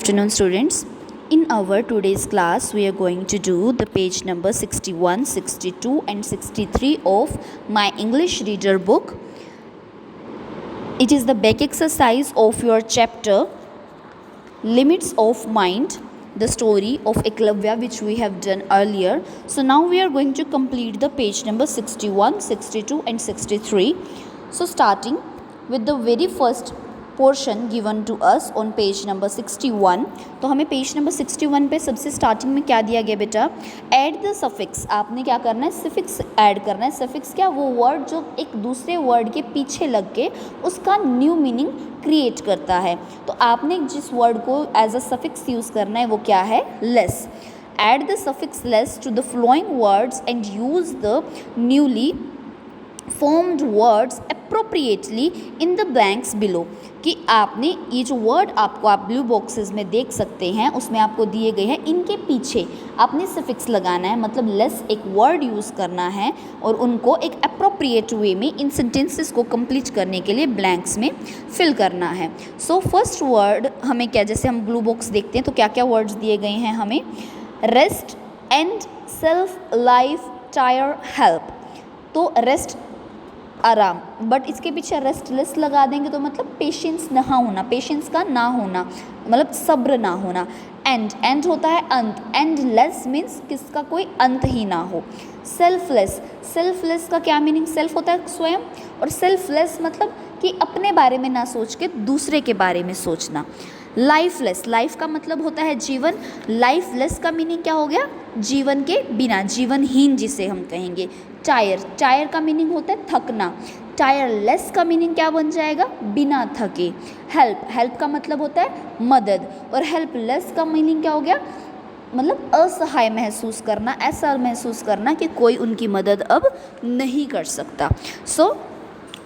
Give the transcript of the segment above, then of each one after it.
Afternoon, students. In our today's class, we are going to do the page number 61, 62 and 63 of my English reader book. It is the back exercise of your chapter Limits of Mind, the story of Eklavya, which we have done earlier. So now we are going to complete the page number 61, 62 and 63. So starting with the very first portion given to us on page number 61. तो हमें page number 61 पे सबसे starting में क्या दिया गया बेटा, add the suffix. आपने क्या करना है, सफिक्स ऐड करना है. सफिक्स क्या, वो वर्ड जो एक दूसरे वर्ड के पीछे लग के उसका न्यू मीनिंग क्रिएट करता है. तो आपने जिस वर्ड को एज अ सफिक्स यूज़ करना है वो क्या है, less. Add the suffix less to the following words and use the newly formed words appropriately in the blanks below. कि आपने ये जो वर्ड आपको आप ब्लू बॉक्सेस में देख सकते हैं उसमें आपको दिए गए हैं, इनके पीछे आपने सफिक्स लगाना है. मतलब लेस एक वर्ड यूज़ करना है और उनको एक अप्रोप्रिएट वे में इन सेंटेंसेस को कंप्लीट करने के लिए ब्लैंक्स में फिल करना है. सो फर्स्ट वर्ड हमें क्या, जैसे हम ब्लू बॉक्स देखते हैं तो क्या क्या वर्ड्स दिए गए हैं हमें, rest, and, self, life, tyre, help. तो रेस्ट आराम, बट इसके पीछे रेस्टलेस लगा देंगे तो मतलब पेशेंस ना होना, पेशेंस का ना होना, मतलब सब्र ना होना. एंड होता है अंत, एंडलेस मीन्स किसका कोई अंत ही ना हो. सेल्फलेस, सेल्फलेस का क्या मीनिंग, सेल्फ होता है स्वयं, और सेल्फलेस मतलब कि अपने बारे में ना सोच के दूसरे के बारे में सोचना. लाइफलेस, लाइफ का मतलब होता है जीवन, लाइफलेस का मीनिंग क्या हो गया, जीवन के बिना, जीवनहीन जिसे हम कहेंगे. टायर, टायर का मीनिंग होता है थकना, टायरलेस का मीनिंग क्या बन जाएगा, बिना थके. हेल्प, हेल्प का मतलब होता है मदद, और हेल्पलेस का मीनिंग क्या हो गया, मतलब असहाय महसूस करना, ऐसा महसूस करना कि कोई उनकी मदद अब नहीं कर सकता. सो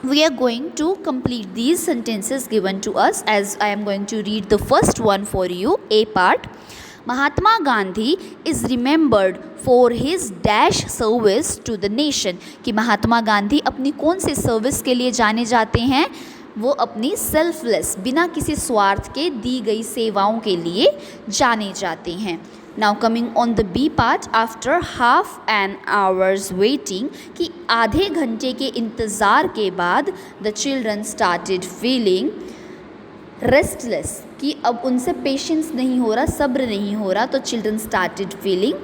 we are going to complete these sentences given to us, as I am going to read the first one for you. A part. Mahatma Gandhi is remembered for his dash service to the nation. कि महात्मा गांधी अपनी कौन से service के लिए जाने जाते हैं, वो अपनी सेल्फलेस, बिना किसी स्वार्थ के दी गई सेवाओं के लिए जाने जाते हैं. Now coming on the B part, after half an hour's waiting, कि आधे घंटे के इंतज़ार के बाद the children started feeling restless, कि अब उनसे पेशेंस नहीं हो रहा, सब्र नहीं हो रहा, तो children started feeling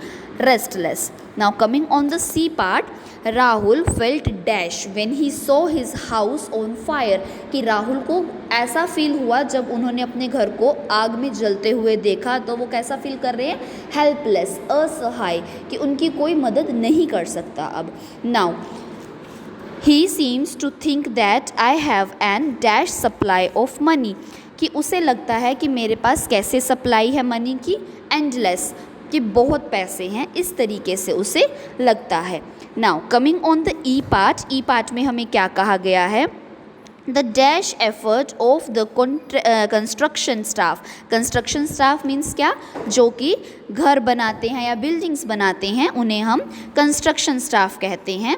restless. Now coming on the C part, Rahul felt dash when he saw his house on fire. कि राहुल को ऐसा फील हुआ जब उन्होंने अपने घर को आग में जलते हुए देखा, तो वो कैसा फील कर रहे हैं, हेल्पलेस, असहाय, कि उनकी कोई मदद नहीं कर सकता अब. Now he seems to think that I have an dash supply of money. कि उसे लगता है कि मेरे पास कैसे सप्लाई है मनी की, एंडलेस, कि बहुत पैसे हैं, इस तरीके से उसे लगता है. Now coming on the E part, E part में हमें क्या कहा गया है, the dash effort of the construction staff. Construction staff means क्या, जो कि घर बनाते हैं या बिल्डिंग्स बनाते हैं, उन्हें हम कंस्ट्रक्शन स्टाफ कहते हैं.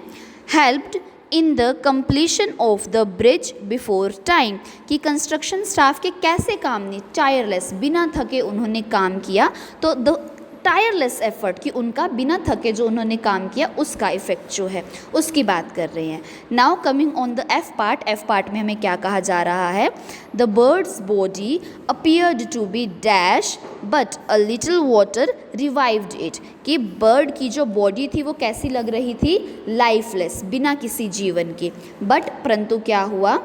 Helped in the completion of the bridge before time. कि कंस्ट्रक्शन स्टाफ के कैसे काम नहीं, टायरलेस, बिना थके उन्होंने काम किया, तो द टायरलेस एफर्ट, कि उनका बिना थके जो उन्होंने काम किया उसका इफ़ेक्ट जो है उसकी बात कर रहे हैं. Now coming on the F part, F part में हमें क्या कहा जा रहा है, the bird's body appeared to be dash but a little water revived it. कि बर्ड की जो बॉडी थी वो कैसी लग रही थी, लाइफलेस, बिना किसी जीवन के, बट परंतु क्या हुआ,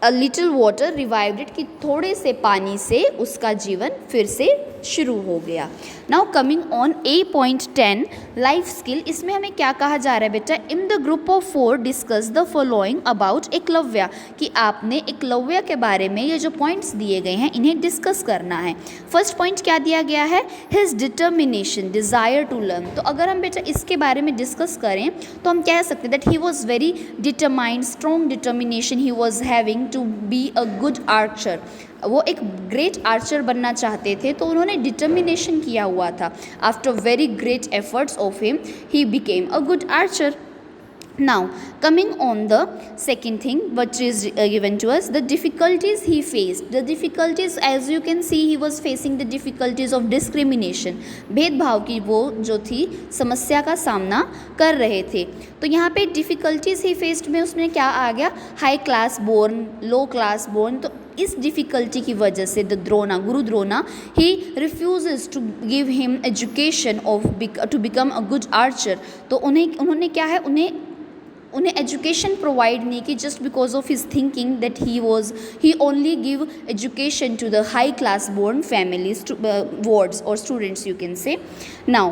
अ लिटिल वाटर रिवाइव्ड इट, कि थोड़े से पानी से उसका जीवन फिर से शुरू हो गया. Now coming on A.10 life skill, इसमें हमें क्या कहा जा रहा है बेटा, in the group of 4 discuss the following about Eklavya. कि आपने एकलव्य के बारे में ये जो पॉइंट्स दिए गए हैं इन्हें डिस्कस करना है. फर्स्ट पॉइंट क्या दिया गया है, his determination, desire to learn. तो अगर हम बेटा इसके बारे में डिस्कस करें तो हम कह सकते हैं that he was very determined, strong determination he was having to be a good archer. वो एक ग्रेट आर्चर बनना चाहते थे, तो उन्होंने डिटर्मिनेशन किया हुआ था. After very great efforts of him he became a good Archer. Now, coming on the second thing, which is given to us, the difficulties he faced. The difficulties, as you can see, he was facing the difficulties of discrimination. भेदभाव की वो जो थी समस्या का सामना कर रहे थे. तो यहाँ पे डिफ़िकल्टीज़ ही फेस्ड में उसमें क्या आ गया, high class born, low class born. तो इस डिफ़िकल्टी की वजह से Guru Drona he refuse to give him education of to become a good archer. तो उन्होंने क्या है, उन्हें एजुकेशन प्रोवाइड नहीं की, just because of his thinking that he only give education to the high class born families wards or students, you can say. Now,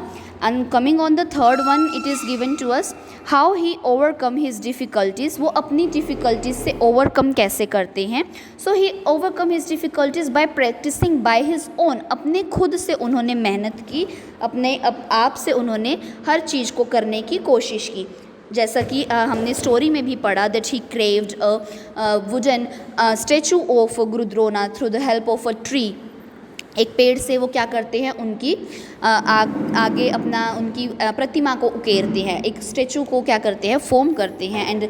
and coming on the third one, it is given to us how he overcome his difficulties. वो अपनी difficulties से overcome कैसे करते हैं. So he overcome his difficulties by practicing by his own. अपने खुद से उन्होंने मेहनत की, अपने आप से उन्होंने हर चीज़ को करने की कोशिश की. जैसा कि हमने स्टोरी में भी पढ़ा that he craved a wooden statue of Guru Drona through the help of a tree. एक पेड़ से वो क्या करते हैं, उनकी आगे अपना उनकी प्रतिमा को उकेरते हैं, एक स्टैचू को क्या करते हैं, फॉर्म करते हैं. And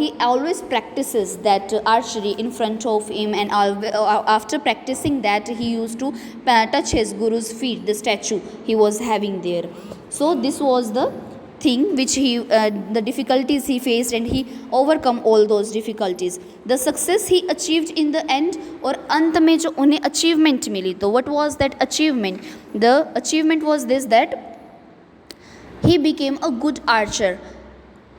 he always practises that archery in front of him. And after practising that he use to touch his guru's feet, the statue he was having there. So this was the thing which the difficulties he faced, and he overcome all those difficulties. The success he achieved in the end, और अंत में जो उन्हें achievement मिली, तो what was that achievement? The achievement was this, that he became a good archer.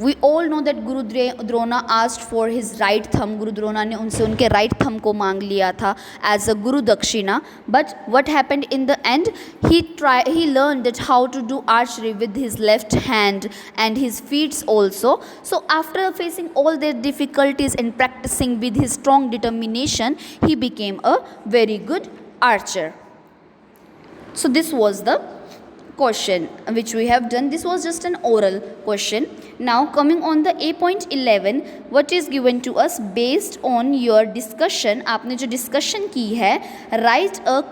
We all know that Guru Drona asked for his right thumb. Guru Drona ने उनसे उनके right thumb को मांग लिया था as a Guru Dakshina. But what happened in the end? He learned that how to do archery with his left hand and his feet also. So after facing all the difficulties and practicing with his strong determination, he became a very good archer. So this was the question which we have done. This was just an oral question. Now coming on the A.11, what is given to us based on your discussion. आपने जो discussion की है, write a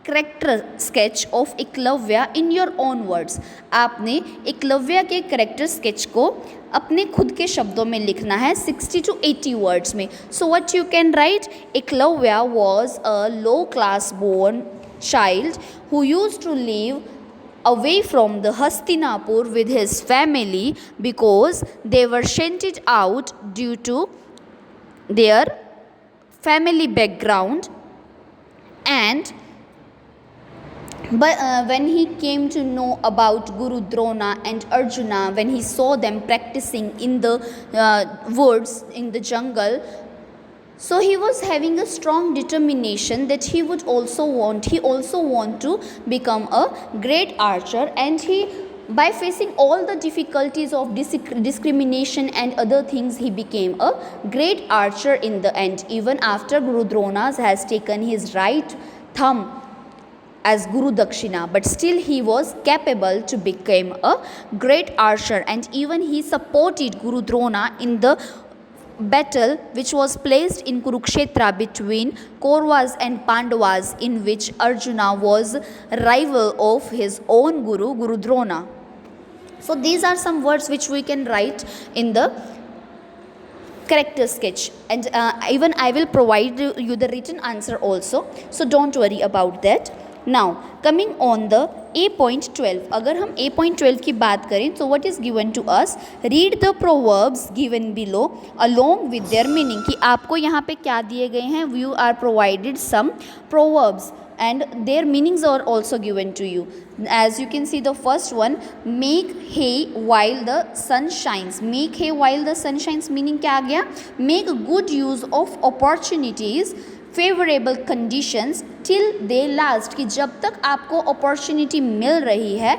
character sketch of Eklavya in your own words. आपने एकलव्य के character sketch को अपने खुद के शब्दों में लिखना है 60 to 80 words में. So what you can write? Eklavya was a low class born child who used to live away from the Hastinapur with his family because they were shunted out due to their family background. And but when he came to know about Guru Drona and Arjuna, when he saw them practicing in the woods, in the jungle, so he was having a strong determination that he also want to become a great archer. And he, by facing all the difficulties of discrimination and other things, he became a great archer in the end. Even after Guru Drona has taken his right thumb as Guru Dakshina, but still he was capable to become a great archer. And even he supported Guru Drona in the battle which was placed in Kurukshetra between Kauravas and Pandavas, in which Arjuna was rival of his own Guru, Guru Drona. So these are some words which we can write in the character sketch, and even I will provide you the written answer also, so don't worry about that. Now coming on the A.12, अगर हम A.12 की बात करें तो what is given to us? Read the proverbs given below along with their meaning. कि आपको यहाँ पे क्या दिए गए हैं? You are provided some proverbs and their meanings are also given to you. As you can see, the first one, make hay while the sun shines. Make hay while the sun shines meaning क्या आ गया? Make good use of opportunities, favourable conditions till they last. कि जब तक आपको opportunity मिल रही है,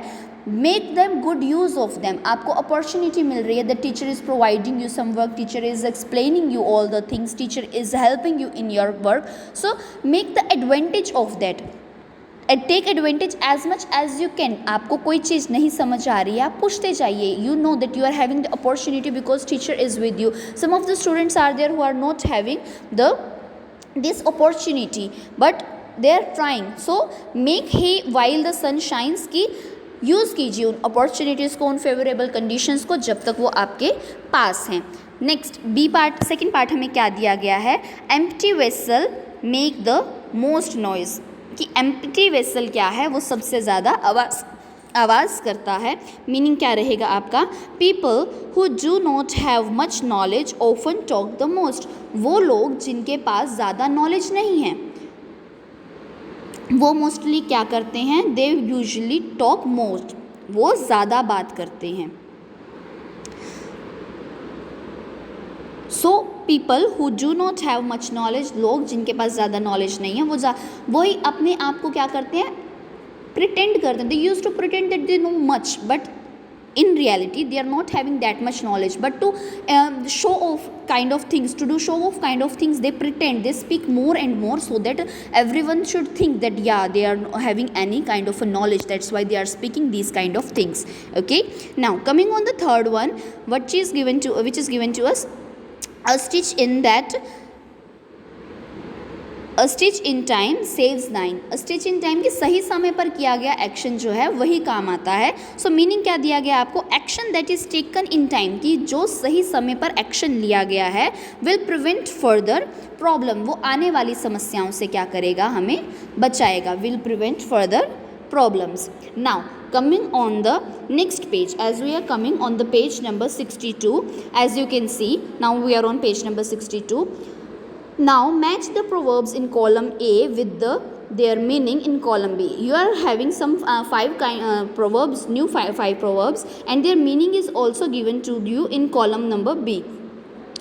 make them good use of them. आपको अपॉर्चुनिटी मिल रही है, the teacher is providing you some work, teacher is explaining you all the things, teacher is helping you in your work. So make the advantage of that and take advantage as much as you can. आपको कोई चीज़ नहीं समझ आ रही है, आप पूछते जाइए. You know that you are having the opportunity because teacher is with you. Some of the students are there who are not having this opportunity, but they are trying. So make hay while the sun shines, कि use कीजिए उन opportunities को, उन favourable conditions को जब तक वो आपके पास हैं। Next B part, second part हमें क्या दिया गया है, empty vessel make the most noise, कि एम्प्टी वेसल क्या है, वो सबसे ज़्यादा आवाज़ करता है। मीनिंग क्या रहेगा आपका, people who do not have much knowledge often talk the most, वो लोग जिनके पास ज़्यादा नॉलेज नहीं है वो मोस्टली क्या करते हैं, दे यूजुअली टॉक मोस्ट, वो ज़्यादा बात करते हैं। So people who do not have much knowledge, लोग जिनके पास ज़्यादा नॉलेज नहीं है वही अपने आप को क्या करते हैं, प्रिटेंड करते हैं। They use to pretend that they know much, but in reality they are not having that much knowledge, but to show off kind of things, they pretend, they speak more and more so that everyone should think that yeah, they are having any kind of a knowledge, that's why they are speaking these kind of things. Okay, now coming on the third one, which is given to us, a stitch in that, a stitch in time saves 9, a stitch in time कि सही समय पर किया गया action जो है वही काम आता है। सो मीनिंग क्या दिया गया आपको, action that is taken in time, कि जो सही समय पर एक्शन लिया गया है, विल प्रिवेंट फर्दर प्रॉब्लम, वो आने वाली समस्याओं से क्या करेगा, हमें बचाएगा, will prevent further problems. Now coming on the next page, as we are coming on the page number 62, as you can see, now we are on page number 62. Now match the proverbs in column A with their meaning in column B. You are having some five proverbs, new five proverbs, and their meaning is also given to you in column number B.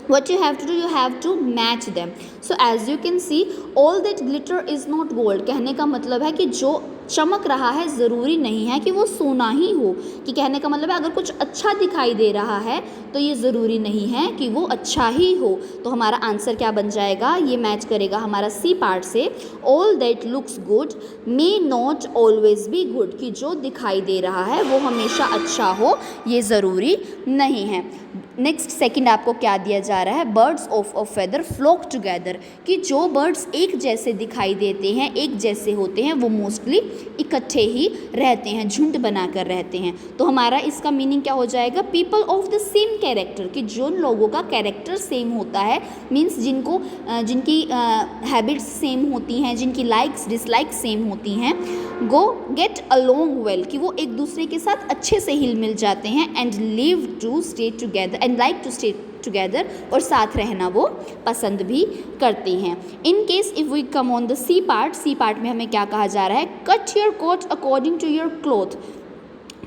What you have to do, you have to match them. So as you can see, all that glitter is not gold, कहने का मतलब है कि जो चमक रहा है ज़रूरी नहीं है कि वो सोना ही हो, कि कहने का मतलब है अगर कुछ अच्छा दिखाई दे रहा है तो ये ज़रूरी नहीं है कि वो अच्छा ही हो। तो हमारा आंसर क्या बन जाएगा, ये मैच करेगा हमारा सी पार्ट से, all that looks good may not always be good, कि जो दिखाई दे रहा है वो हमेशा अच्छा हो ये ज़रूरी नहीं है। नेक्स्ट सेकंड आपको क्या दिया जा रहा है, birds of a feather flock together, कि जो बर्ड्स एक जैसे दिखाई देते हैं, एक जैसे होते हैं, वो मोस्टली इकट्ठे ही रहते हैं, झुंड बनाकर रहते हैं। तो हमारा इसका मीनिंग क्या हो जाएगा, people of the same character, कि जो लोगों का कैरेक्टर सेम होता है, मीन्स जिनकी हैबिट्स सेम होती हैं, जिनकी लाइक्स डिसलाइक्स सेम होती हैं, गो गेट अलोंग वेल, कि वो एक दूसरे के साथ अच्छे से हिल मिल जाते हैं, and live to stay together and like to stay together, और साथ रहना वो पसंद भी करते हैं। In case if we come on the C part में हमें क्या कहा जा रहा है, cut your coat according to your cloth,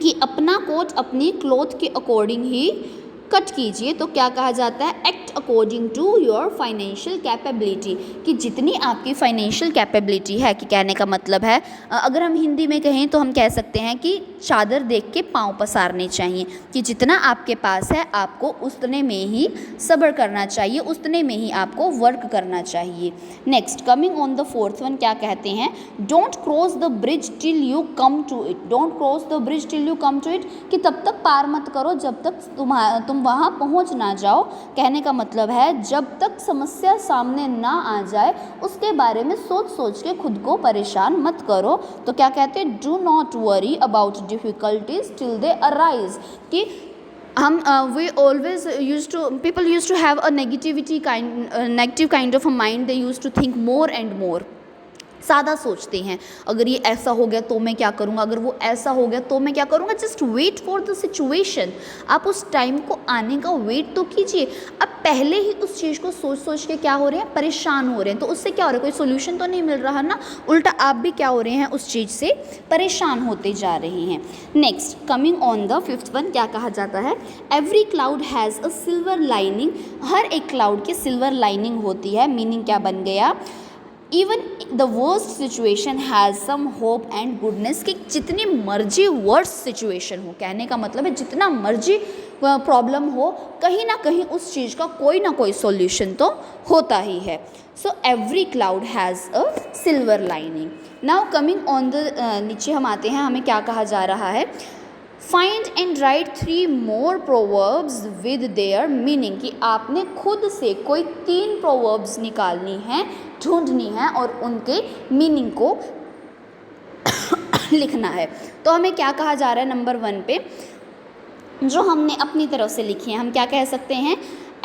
कि अपना कोट अपनी क्लॉथ के अकॉर्डिंग ही कट कीजिए। तो क्या कहा जाता है, act according to your financial capability, कि जितनी आपकी फाइनेंशियल कैपेबिलिटी है, कि कहने का मतलब है अगर हम हिंदी में कहें तो हम कह सकते हैं कि चादर देख के पाँव पसारने चाहिए, कि जितना आपके पास है आपको उतने में ही सब्र करना चाहिए, उतने में ही आपको वर्क करना चाहिए। Next coming on the fourth one, क्या कहते हैं, don't cross the bridge till you come to it, don't cross the bridge till you come to it, कि तब तक पार मत करो जब तक तुम वहाँ पहुँच ना जाओ। कहने का मतलब है जब तक समस्या सामने ना आ जाए उसके बारे में सोच के खुद को परेशान मत करो। तो क्या कहते हैं, do not worry about difficulties till they arise, कि हम we always people used to have a negative kind of a mind, they used to think more and more, ज़्यादा सोचते हैं, अगर ये ऐसा हो गया तो मैं क्या करूँगा, अगर वो ऐसा हो गया तो मैं क्या करूँगा। Just wait for the situation, आप उस टाइम को आने का वेट तो कीजिए। अब पहले ही उस चीज़ को सोच के क्या हो रहे हैं, परेशान हो रहे हैं, तो उससे क्या हो रहा है, कोई सोल्यूशन तो नहीं मिल रहा ना, उल्टा आप भी क्या हो रहे हैं, उस चीज़ से परेशान होते जा रहे हैं। Next coming on the fifth one, क्या कहा जाता है, every cloud has a silver lining, हर एक क्लाउड की सिल्वर लाइनिंग होती है। मीनिंग क्या बन गया, even the worst situation has some hope and goodness, कि जितनी मर्जी वर्स्ट सिचुएशन हो, कहने का मतलब है जितना मर्जी प्रॉब्लम हो, कहीं ना कहीं उस चीज़ का कोई ना कोई सॉल्यूशन तो होता ही है। So every cloud has a silver lining. Now coming on the नीचे हम आते हैं, हमें क्या कहा जा रहा है, find and right 3 more proverbs with their meaning, कि आपने खुद से कोई 3 proverbs निकालनी है, ढूंढनी है और उनके मीनिंग को लिखना है। तो हमें क्या कहा जा रहा है नंबर 1 पे, जो हमने अपनी तरफ से लिखी है, हम क्या कह सकते हैं,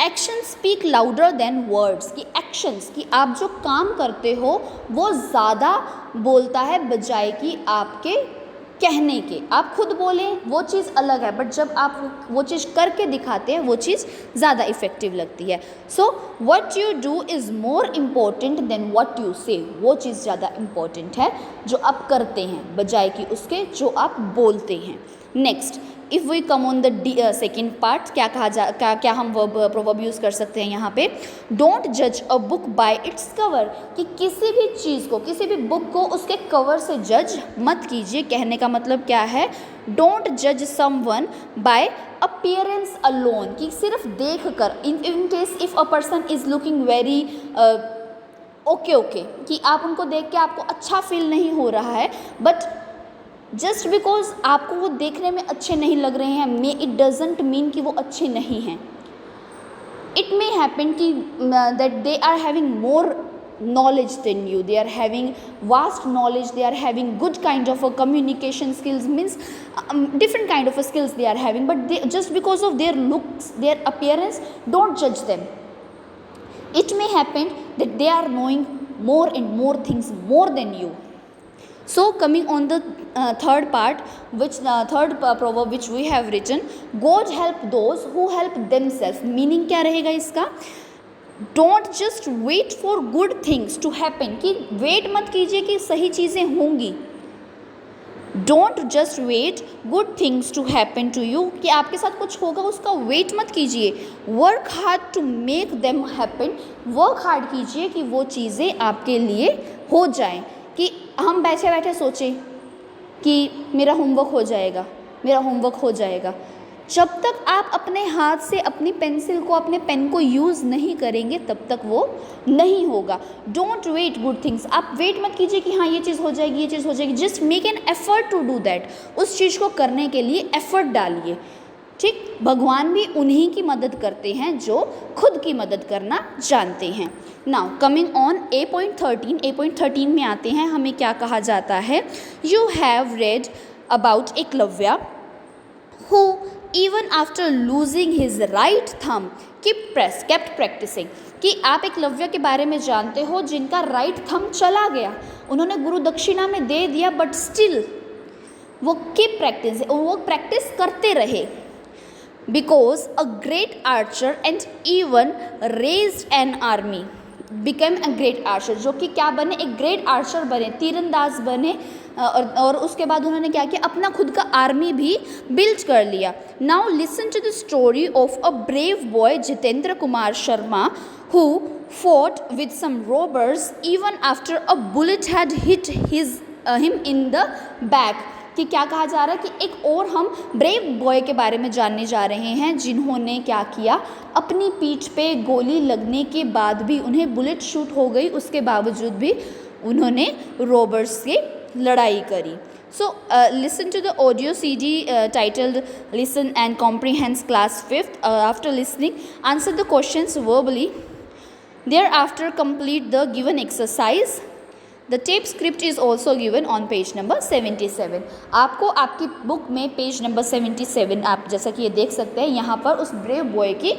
action speak louder than words, कि एक्शंस, कि आप जो काम करते हो वो ज़्यादा बोलता है बजाय कि आपके कहने के। आप खुद बोलें वो चीज़ अलग है, बट जब आप वो चीज़ करके दिखाते हैं वो चीज़ ज़्यादा इफ़ेक्टिव लगती है। So what you do is more important then what you से, वो चीज़ ज़्यादा इम्पोर्टेंट है जो आप करते हैं बजाय कि उसके जो आप बोलते हैं। Next, if we come on the second part, क्या हम वर्ब प्रोवर्ब यूज़ कर सकते हैं यहाँ पे, डोंट जज a book by its cover, कि किसी भी चीज़ को, किसी भी बुक को उसके कवर से जज मत कीजिए। कहने का मतलब क्या है, डोंट जज समवन बाय अपीयरेंस अलोन, कि सिर्फ देख कर, इन case if a person is looking very okay, कि आप उनको देख के आपको अच्छा फील नहीं हो रहा है, बट जस्ट बिकॉज आपको वो देखने में अच्छे नहीं लग रहे हैं, इट डजेंट मीन कि वो अच्छे नहीं हैं। इट मे हैपन कि that they are having more knowledge than you, they are having vast knowledge, they are having good kind of a communication skills, means different kind of a skills they are having, but they, just because of their looks, their appearance, don't judge them. It may happen that they are knowing more and more things more than you. So coming on the third part, which third proverb which we have written, God help those who help themselves, meaning क्या रहेगा इसका, don't just wait for good things to happen, कि wait मत कीजिए कि सही चीज़ें होंगी। Don't just wait good things to happen to you, कि आपके साथ कुछ होगा उसका वेट मत कीजिए। Work hard to make them happen, work hard कीजिए कि वो चीज़ें आपके लिए हो जाएं। कि हम बैठे बैठे सोचें कि मेरा होमवर्क हो जाएगा, मेरा होमवर्क हो जाएगा, जब तक आप अपने हाथ से अपनी पेंसिल को, अपने पेन को यूज़ नहीं करेंगे तब तक वो नहीं होगा। डोंट वेट गुड थिंग्स, आप वेट मत कीजिए कि हाँ ये चीज़ हो जाएगी, ये चीज़ हो जाएगी। Just make an effort to do that, उस चीज़ को करने के लिए एफर्ट डालिए। ठीक, भगवान भी उन्हीं की मदद करते हैं जो खुद की मदद करना जानते हैं। नाउ कमिंग ऑन A.13 में आते हैं, हमें क्या कहा जाता है, you have read about Eklavya who even after losing his right thumb kept practicing, कि आप एकलव्य के बारे में जानते हो जिनका राइट थंब चला गया, उन्होंने गुरु दक्षिणा में दे दिया, बट स्टिल वो प्रैक्टिस करते रहे। Because a great Archer and even raised an army become a great Archer, जो कि क्या बने, एक ग्रेट आर्चर बने, तीरंदाज बने, और उसके बाद उन्होंने क्या किया, अपना खुद का आर्मी भी बिल्ड कर लिया। Now listen to the story of a brave boy Jitendra Kumar Sharma who fought with some robbers even after a bullet had hit him in the back, कि क्या कहा जा रहा है कि एक और हम ब्रेव बॉय के बारे में जानने जा रहे हैं जिन्होंने क्या किया, अपनी पीठ पे गोली लगने के बाद भी, उन्हें बुलेट शूट हो गई, उसके बावजूद भी उन्होंने रॉबर्स से लड़ाई करी। So listen to the audio CD titled Listen and Comprehend Class 5th. After listening, answer the questions verbally. Thereafter complete the given exercise. The tape script is also given on page number 77. आपको आपकी book में page number 77, आप जैसा कि ये देख सकते हैं यहाँ पर उस ब्रेव बॉय की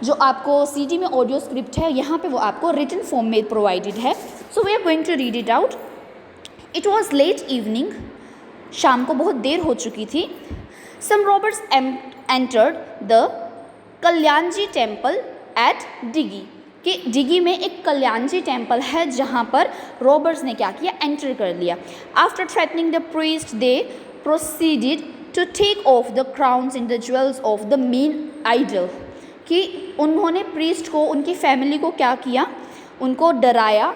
जो आपको CD में ऑडियो स्क्रिप्ट है, यहाँ पे वो आपको रिटन फॉर्म में प्रोवाइडेड है। So we are going to read it out. It was late evening, शाम को बहुत देर हो चुकी थी। Some robbers entered the Kalyanji temple at Diggi, कि डिगी में एक कल्याणजी टेम्पल है जहाँ पर रॉबर्स ने क्या किया, एंटर कर लिया। After threatening the priest they proceeded to take off the crowns and the jewels of the main idol, कि उन्होंने प्रीस्ट को, उनकी फैमिली को क्या किया, उनको डराया,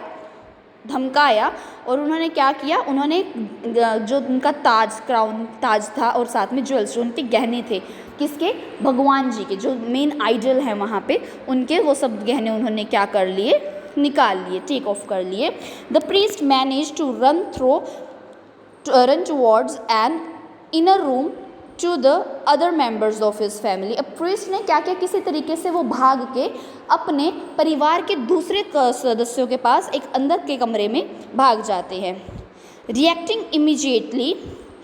धमकाया, और उन्होंने क्या किया, उन्होंने जो उनका ताज, क्राउन ताज था और साथ में ज्वेल्स, जो उनके गहने थे, किसके, भगवान जी के, जो मेन आइडल हैं वहाँ पे, उनके वो सब गहने उन्होंने क्या कर लिए, निकाल लिए, टेक ऑफ कर लिए। The priest manage to run towards an inner room to the other members of his family. अब प्रीस्ट ने क्या किया, किसी तरीके से वो भाग के अपने परिवार के दूसरे सदस्यों के पास एक अंदर के कमरे में भाग जाते हैं। Reacting immediately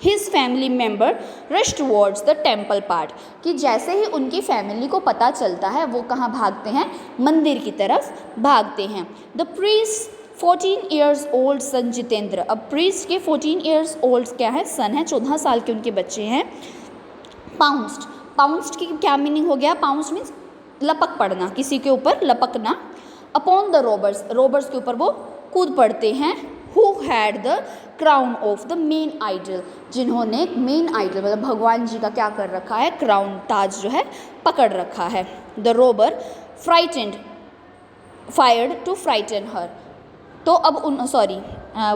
his family member rush towards the temple part, कि जैसे ही उनकी फैमिली को पता चलता है वो कहाँ भागते हैं, मंदिर की तरफ भागते हैं। द प्रीस्ट 14 ईयर्स ओल्ड सन जितेंद्र, अब प्रीस्ट के 14 ईयर्स ओल्ड क्या है, सन है, 14 साल के उनके बच्चे हैं। पाउंस्ड, पाउंस्ड की क्या मीनिंग हो गया, पाउंस्ड मीन्स लपक पड़ना, किसी के ऊपर लपकना। अपॉन द रोबर्स, रोबर्स के ऊपर वो कूद पड़ते हैं। Who had the crown of the main idol, जिन्होंने मेन आइडल मतलब भगवान जी का क्या कर रखा है, क्राउन, ताज जो है पकड़ रखा है। The robber frightened fired to frighten her, तो अब उन sorry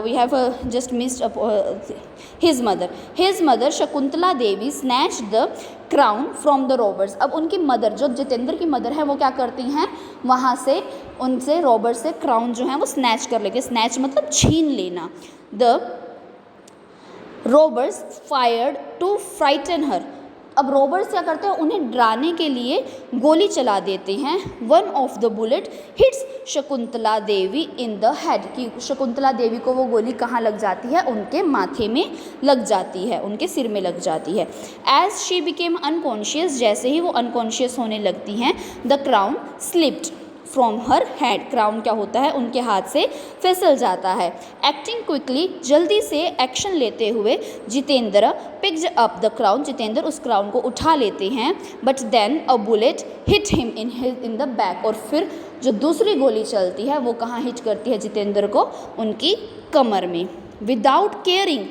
we have just missed his mother Shakuntala Devi snatch the crown from the robbers, अब उनकी मदर जो जितेंद्र की मदर है वो क्या करती हैं, वहाँ से उनसे रॉबर्स से क्राउन जो है वो स्नैच कर लेते, स्नैच मतलब छीन लेना। The robbers fired to frighten her, अब रोबर्स क्या करते हैं, उन्हें डराने के लिए गोली चला देते हैं। One of the bullet hits Shakuntala Devi in the head, कि शकुंतला देवी को वो गोली कहाँ लग जाती है, उनके माथे में लग जाती है, उनके सिर में लग जाती है। एज शी बिकेम अनकॉन्शियस, जैसे ही वो अनकॉन्शियस होने लगती हैं, the crown slipped from her had, crown क्या होता है, उनके हाथ से फिसल जाता है। एक्टिंग क्विकली, जल्दी से एक्शन लेते हुए Jitendra picked up the crown, Jitendra उस क्राउन को उठा लेते हैं। But then a bullet hit him in the back, और फिर जो दूसरी गोली चलती है वो कहाँ हिट करती है जितेंद्र को, उनकी कमर में। विदाउट केयरिंग,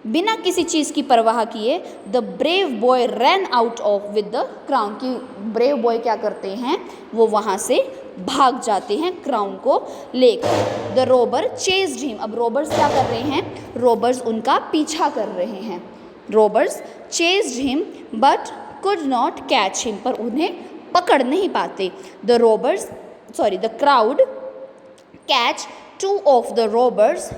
बिना किसी चीज़ की परवाह किए, the brave boy rain out of with the crown, की ब्रेव बॉय क्या करते हैं, वो वहाँ से भाग जाते हैं क्राउन को लेकर। द रोबर चेस्ड हिम, अब रोबर्स क्या कर रहे हैं, रोबर्स उनका पीछा कर रहे हैं। Robbers chased him but could not catch him, पर उन्हें पकड़ नहीं पाते। The crowd catch two of the robbers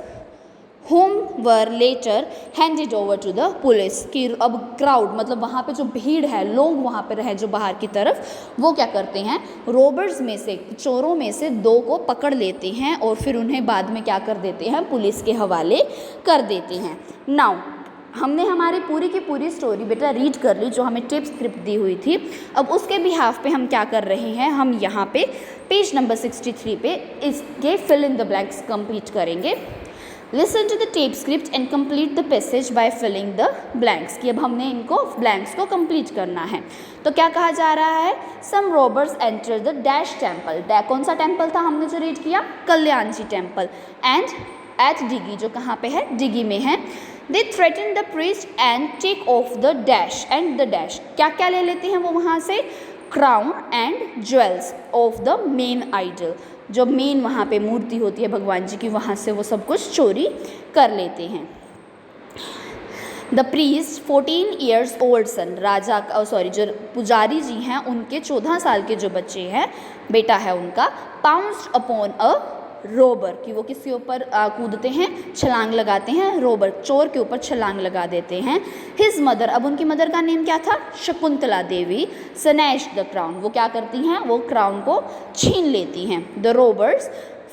whom were later handed over to the police, कि अब क्राउड मतलब वहाँ पे जो भीड़ है, लोग वहाँ पे रहे जो बाहर की तरफ, वो क्या करते हैं, रोबर्स में से, चोरों में से 2 को पकड़ लेते हैं और फिर उन्हें बाद में क्या कर देते हैं, पुलिस के हवाले कर देते हैं। नाउ हमने हमारी पूरी की पूरी स्टोरी बेटा रीड कर ली जो हमें टिप स्क्रिप्ट दी हुई थी। अब उसके बिहाफ पे हम क्या कर रहे हैं, हम यहाँ पे पेज नंबर 63 पे इसके fill in the blanks complete करेंगे। Listen to the tape script and complete the passage by filling the blanks, कि अब हमने इनको ब्लैंक्स को कंप्लीट करना है। तो क्या कहा जा रहा है, some robbers enter the dash temple, कौन सा टेम्पल था हमने जो रीड किया, Kalyan ji temple, and at Diggi, जो कहाँ पे है, डिगी में है। They threaten the priest and take off the dash and the dash, क्या क्या ले लेते हैं वो वहाँ से, crown and jewels of the main idol, जो मेन वहाँ पे मूर्ति होती है भगवान जी की, वहाँ से वो सब कुछ चोरी कर लेते हैं। The priest 14 years old son, राजा का जो पुजारी जी हैं उनके 14 साल के जो बच्चे हैं, बेटा है उनका, पाउंस्ड अपॉन अ रोबर, कि वो किसके ऊपर कूदते हैं, छलांग लगाते हैं, रोबर चोर के ऊपर छलांग लगा देते हैं। हिज मदर, अब उनकी मदर का नेम क्या था, Shakuntala Devi, snatch the crown, वो क्या करती हैं, वो क्राउन को छीन लेती हैं। The robbers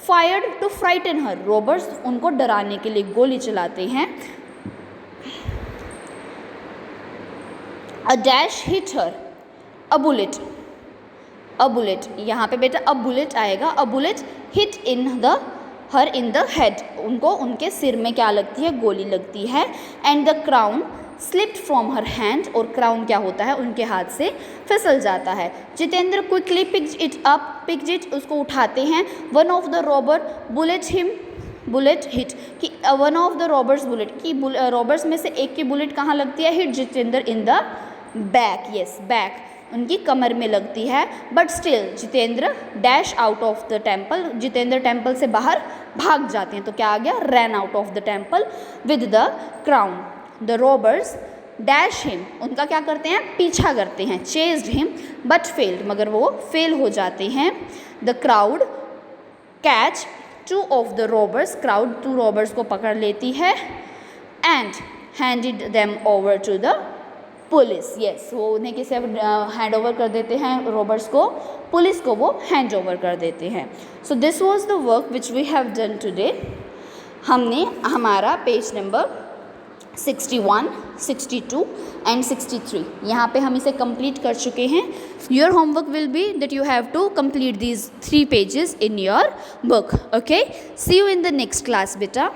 fired to frighten her, robbers उनको डराने के लिए गोली चलाते हैं। A dash hit her, a bullet, यहाँ पे बेटा अ बुलेट आएगा, a bullet hit in the her in the head, उनको उनके सिर में क्या लगती है, गोली लगती है। And the crown slipped from her hand, और क्राउन क्या होता है, उनके हाथ से फिसल जाता है। जितेंद्र क्विकली पिक्ड इट, उसको उठाते हैं। One of the robber bullet hit, कि one of the robbers bullet, कि रॉबर्स में से एक की बुलेट कहाँ लगती है, hit Jitendra in the back, yes back, उनकी कमर में लगती है। But still Jitendra dash out of the temple, Jitendra temple से बाहर भाग जाते हैं, तो क्या आ गया, ran out of the temple with the crown. The robbers dash him, उनका क्या करते हैं, पीछा करते हैं, चेस्ड हिम बट फेल्ड, मगर वो फेल हो जाते हैं। The crowd catch 2 of the robbers, crowd 2 robbers को पकड़ लेती है। And handed them over to the police, yes, वो उन्हें किसे हैंड ओवर कर देते हैं, रॉबर्स को, पुलिस को वो हैंड ओवर कर देते हैं। So this was the work which we have done today. हमने हमारा पेज नंबर 61, 62 एंड 63 यहाँ पे हम इसे कंप्लीट कर चुके हैं. Your homework will be that you have to complete these 3 pages in your book. Okay, see you in the next class बेटा.